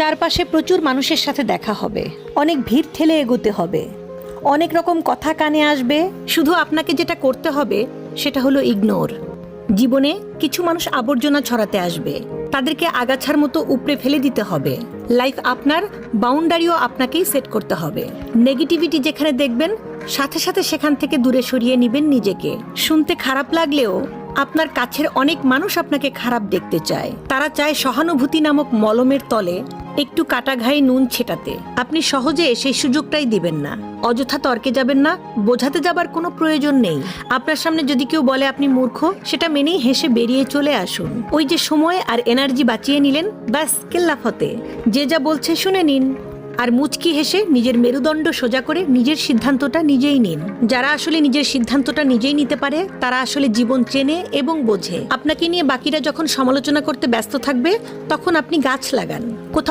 চারপাশে প্রচুর মানুষের সাথে দেখা হবে, অনেক ভিড় ঠেলে এগোতে হবে, অনেক রকম কথা কানে আসবে। শুধু আপনাকে যেটা করতে হবে সেটা হলো ইগনোর। জীবনে কিছু মানুষ আবর্জনা ছড়াতে আসবে, তাদেরকে আগাছার মতো উপড়ে ফেলে দিতে হবে। লাইফ আপনার, বাউন্ডারিও আপনাকেই সেট করতে হবে। নেগেটিভিটি যেখানে দেখবেন সাথে সাথে সেখান থেকে দূরে সরিয়ে নেবেন নিজেকে। শুনতে খারাপ লাগলেও আপনার কাছের অনেক মানুষ আপনাকে খারাপ দেখতে চায়। তারা চায় সহানুভূতি নামক মলমের তলে একটু কাটা ঘায়ে নুন ছেটাতে। আপনি সহজে সেই সুযোগটাই দিবেন না। অযথা তর্কে যাবেন না, বোঝাতে যাবার কোনো প্রয়োজন নেই। আপনার সামনে যদি কেউ বলে আপনি মূর্খ, সেটা মেনেই হেসে বেরিয়ে চলে আসুন। ওই যে সময় আর এনার্জি বাঁচিয়ে নিলেন, ব্যাস কেল্লাফতে। যে যা বলছে শুনে নিন, আর মুচকি হেসে নিজের মেরুদণ্ড সোজা করে নিজের সিদ্ধান্তটা নিজেই নিন। যারা আসলে নিজের সিদ্ধান্তটা নিজেই নিতে পারে, তারা আসলে জীবন চেনে এবং বোঝে। আপনাকে নিয়ে বাকিরা যখন সমালোচনা করতে ব্যস্ত থাকবে, তখন আপনি গাছ লাগান। কোথাও